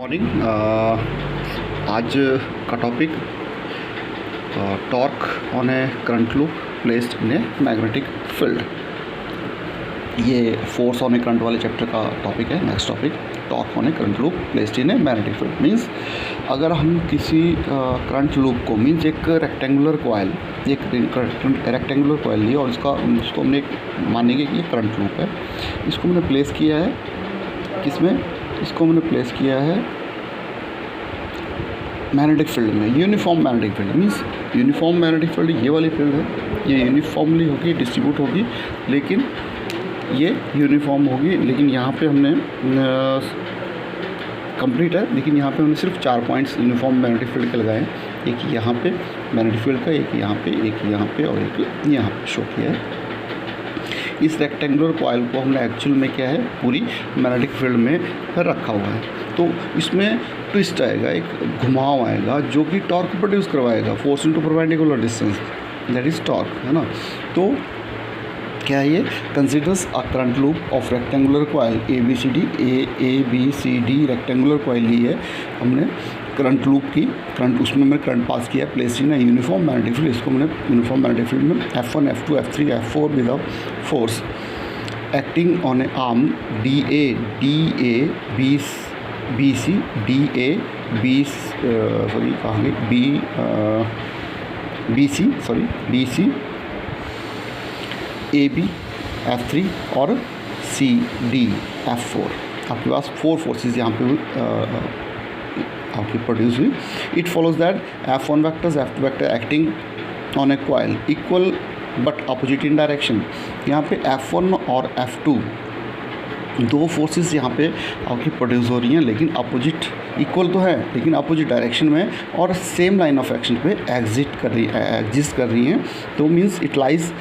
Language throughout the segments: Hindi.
मॉर्निंग। आज का topic torque on A current loop placed in a magnetic field. ये फोर्स ऑन ए करंट वाले चैप्टर का टॉपिक है। Next topic torque on A current loop placed in a magnetic field means अगर हम किसी करंट लूप को मीन्स एक रेक्टेंगुलर कॉइल लिए और उसको हमने मानेंगे कि ये करंट लूप है। इसको मैंने प्लेस किया है किसमें, इसको मैंने प्लेस किया है मैग्नेटिक फील्ड में। Uniform magnetic field means uniform magnetic field ये वाली फील्ड है, ये यूनिफॉर्मली होगी, डिस्ट्रीब्यूट होगी, लेकिन ये यूनिफॉर्म होगी। लेकिन यहाँ पे हमने कंप्लीट है, लेकिन यहाँ पे हमने सिर्फ 4 पॉइंट्स यूनिफॉर्म मैग्नेटिक फील्ड के लगाए हैं। एक यहाँ पे मैग्नेटिक फील्ड का, एक यहाँ पे, एक यहाँ पे और एक यहाँ पे शो किया है। इस रेक्टेंगुलर कॉइल को हमने एक्चुअल में क्या है पूरी मैग्नेटिक फील्ड में रखा हुआ है। तो इसमें ट्विस्ट आएगा, एक घुमाव आएगा जो कि टॉर्क प्रोड्यूस करवाएगा, force into perpendicular distance, that is torque, है ना। तो क्या है ये, considers a current loop of rectangular coil A B C D rectangular coil ली है हमने करंट लूप की, करंट उसमें मैंने करंट पास किया, place in uniform magnetic field. इसको मैंने यूनिफॉर्म मैग्नेटिक फील्ड में F1 F2 F3 F4 with a force acting on A arm DA BC DA BC AB F3 और CD F4। आपके पास 4 फोर्सेस यहाँ पे आपकी प्रोड्यूस हुई। It follows that F1 vectors F2 vector acting on A coil equal but opposite in direction. यहाँ पे F1 और F2 दो फोर्सेस यहाँ पे आपकी प्रोड्यूस हो रही हैं, लेकिन अपोजिट, इक्वल तो है लेकिन अपोजिट डायरेक्शन में और सेम लाइन ऑफ एक्शन पे एग्जिस्ट कर रही हैं। तो means it lies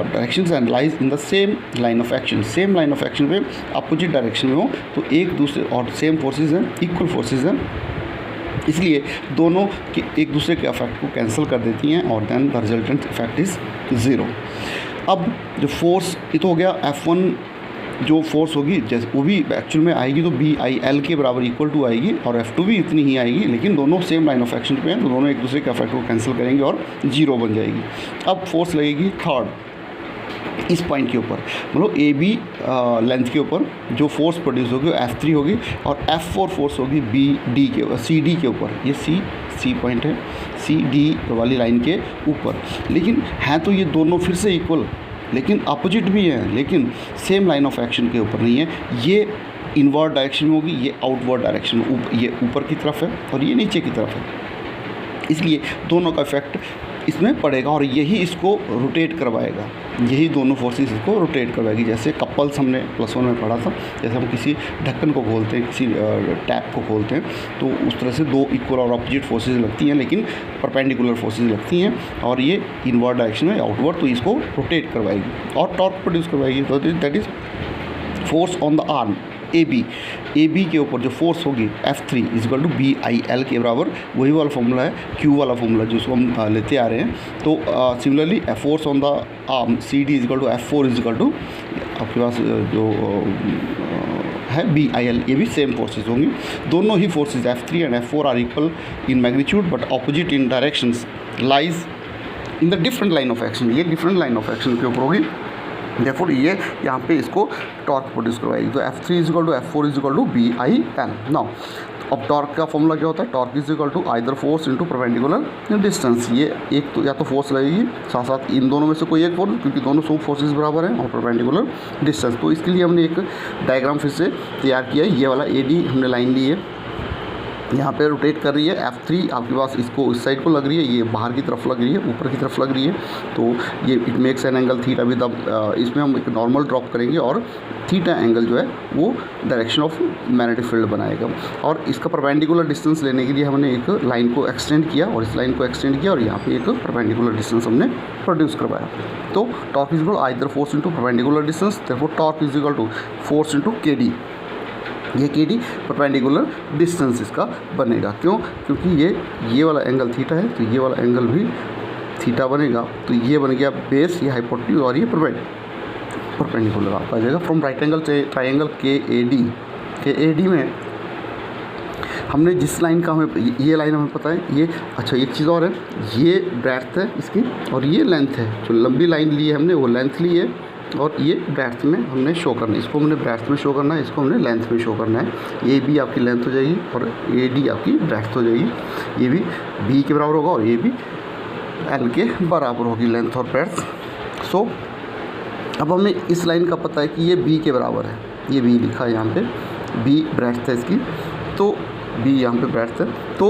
directions and lies in the same line of action, same line of action पे अपोजिट डायरेक्शन में हो तो एक दूसरे और सेम फोर्सेस हैं, इक्वल फोर्सेस हैं, इसलिए दोनों के एक दूसरे के इफेक्ट को कैंसिल कर देती हैं और then the resultant effect is 0। अब जो फोर्स ये तो हो गया, F1 जो फोर्स होगी जैसे वो भी एक्चुअल में आएगी तो BIL के बराबर इक्वल टू आएगी और F2 भी इतनी ही आएगी, लेकिन दोनों सेम लाइन ऑफ एक्शन पे हैं तो दोनों एक दूसरे के इफेक्ट को कैंसिल करेंगे और 0 बन जाएगी। अब फोर्स लगेगी थर्ड इस पॉइंट के ऊपर, मतलब AB लेंथ के ऊपर जो फोर्स प्रोड्यूस होगी F3 होगी और F4 फोर्स होगी CD के ऊपर। ये C पॉइंट है, CD वाली लाइन के ऊपर। लेकिन हैं तो ये दोनों फिर से इक्वल, लेकिन अपोजिट भी हैं, लेकिन सेम लाइन ऑफ एक्शन के ऊपर नहीं है। ये इनवर्ड डायरेक्शन में होगी, ये आउटवर्ड डायरेक्शन में, ये ऊपर की तरफ है और ये नीचे की तरफ है, इसलिए दोनों का इफेक्ट इसमें पड़ेगा और यही इसको रोटेट करवाएगा, यही दोनों फोर्सेस इसको रोटेट करवाएगी। जैसे कपल्स हमने +1 में पढ़ा था, जैसे हम किसी ढक्कन को खोलते हैं, किसी टैप को खोलते हैं, तो उस तरह से दो इक्वल और अपोजिट फोर्सेस लगती हैं, लेकिन परपेंडिकुलर फोर्सेस लगती हैं और ये इनवर्ड डायरेक्शन में आउटवर्ड, तो इसको रोटेट करवाएगी और टॉर्क प्रोड्यूस करवाएगी। तो that is force on the arm AB के ऊपर जो फोर्स होगी F3 इजकल टू BIL के बराबर, वही वाला फॉर्मूला है, Q वाला फॉर्मूला जिसको हम लेते आ रहे हैं। तो similarly force on the arm CD equal to F4 equal to आपके पास जो है BIL, ये भी सेम फोर्सेस होंगी। दोनों ही forces F3 and F4 are equal in magnitude but opposite in directions lies in the different line of action. ये डिफरेंट लाइन ऑफ एक्शन के ऊपर होगी, therefore ये यहाँ पे इसको टॉर्क प्रोड्यूस करवाएगी। तो F3 equal to F4 equal to BIL। Now अब टॉर्क का फॉर्मूला क्या होता है, torque is equal to either force into perpendicular distance. ये एक तो या तो फोर्स लगेगी, साथ साथ इन दोनों में से कोई एक फोर्स, क्योंकि दोनों सब फोर्सेस बराबर हैं, और परपेंडिकुलर डिस्टेंस। तो इसके लिए हमने एक डायग्राम फिर से तैयार किया है। ये वाला AD हमने लाइन ली है, यहाँ पे रोटेट कर रही है। F3 आपके पास इसको इस साइड को लग रही है, ये बाहर की तरफ लग रही है, ऊपर की तरफ लग रही है, तो ये it makes an angle theta with इसमें हम एक नॉर्मल ड्रॉप करेंगे और थीटा एंगल जो है वो डायरेक्शन ऑफ मैग्नेटिक फील्ड बनाएगा। और इसका परपेंडिकुलर डिस्टेंस लेने के लिए हमने एक लाइन को एक्सटेंड किया और इस लाइन को एक्सटेंड किया और यहाँ पे एक परपेंडिकुलर डिस्टेंस हमने प्रोड्यूस करवाया। तो torque is equal either force into perpendicular distance, therefore torque is equal to force into KD। ये KD परपेंडिकुलर डिस्टेंस इसका बनेगा। क्यों? क्योंकि ये वाला एंगल थीटा है, तो ये वाला एंगल भी थीटा बनेगा। तो ये बन गया बेस, ये हाइपोटेन्यूज और ये परपेंडिकुलर आपका आ जाएगा। From right angle triangle KAD में हमने जिस लाइन का हमें ये लाइन हमें पता है, ये अच्छा एक चीज़ और है, ये ब्रेड्थ है इसकी और ये लेंथ है। जो लंबी लाइन ली है हमने वो लेंथ ली है और ये ब्रेड्थ में हमने शो करना है। इसको हमने ब्रेड्थ में शो करना है, इसको हमने लेंथ में शो करना है। ए बी आपकी लेंथ हो जाएगी और ए डी आपकी ब्रेड्थ हो जाएगी। ये भी बी के बराबर होगा और ये भी एल के बराबर होगी लेंथ और ब्रेड्थ। सो अब हमें इस लाइन का पता है कि ये बी के बराबर है, ये बी लिखा है यहाँ पे, बी ब्रेड्थ है इसकी, तो बी यहाँ पे ब्रेड्थ है। तो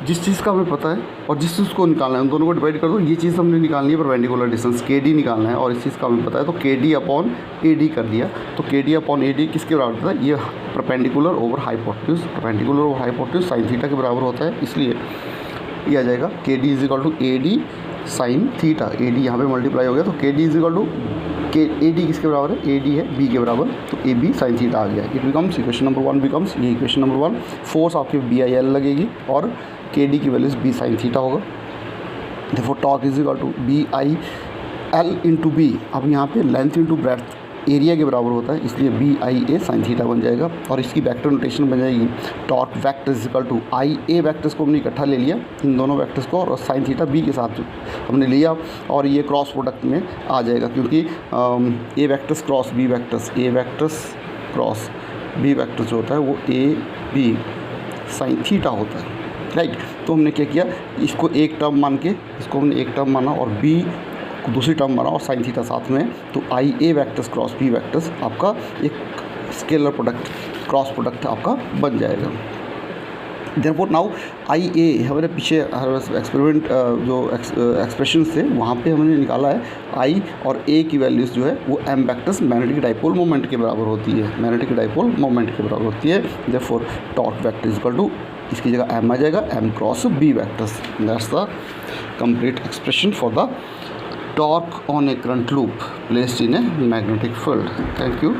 जिस चीज़ का हमें पता है और जिस चीज़ को निकालना है उन दोनों को डिवाइड कर दो। ये चीज़ हमने निकालनी है परपेंडिकुलर डिस्टेंस के डी निकालना है और इस चीज़ का हमें पता है, तो के डी अपॉन ए डी कर दिया। तो के डी अपॉन ए डी किसके बराबर होता है? ये perpendicular over hypotenuse, perpendicular over hypotenuse sine theta के बराबर होता है। इसलिए ये आ जाएगा K D is equal to A D sine theta. A D यहाँ पर मल्टीप्लाई हो गया, तो के डी इज इक्वल टू के ए डी किसके बराबर है? ए डी है बी के बराबर, तो ए बी साइन थीटा आ गया। It becomes equation number 1 becomes, ये इक्वेशन नंबर 1। फोर्स आपकी बी आई एल लगेगी और के डी की वैल्यूज बी साइन थीटा होगा। देखो torque is equal to B I L into B. अब यहाँ पे लेंथ इंटू ब्रेड्थ एरिया के बराबर होता है, इसलिए B I A sine theta बन जाएगा और इसकी वेक्टर नोटेशन बन जाएगी torque vector is equal to I A vectors को हमने इकट्ठा ले लिया, इन दोनों वेक्टर्स को, और साइन थीटा बी के साथ हमने लिया और ये क्रॉस प्रोडक्ट में आ जाएगा क्योंकि ए वेक्टर्स क्रॉस बी वेक्टर्स, ए वेक्टर्स क्रॉस बी वेक्टर्स जो होता है वो ए बी साइन थीटा होता है, राइट। तो हमने क्या किया, इसको एक टर्म मान के, इसको हमने एक टर्म माना और बी को दूसरी टर्म माना और साइन थीटा साथ में, तो आई A vectors cross B vectors आपका एक स्केलर प्रोडक्ट, क्रॉस प्रोडक्ट आपका बन जाएगा। देयरफॉर नाउ आई ए, हमारे पीछे एक्सपेरिमेंट जो एक्सप्रेशन थे वहाँ पे हमने निकाला है आई और ए की वैल्यूज़ जो है वो M vectors magnetic dipole moment के बराबर होती है, मैग्नेटिक डाइपोल मोमेंट के बराबर होती है। Therefore torque vector is equal to, इसकी जगह एम आ जाएगा, M cross B vectors. That's the complete expression for the torque on a current loop placed in a magnetic field. Thank you.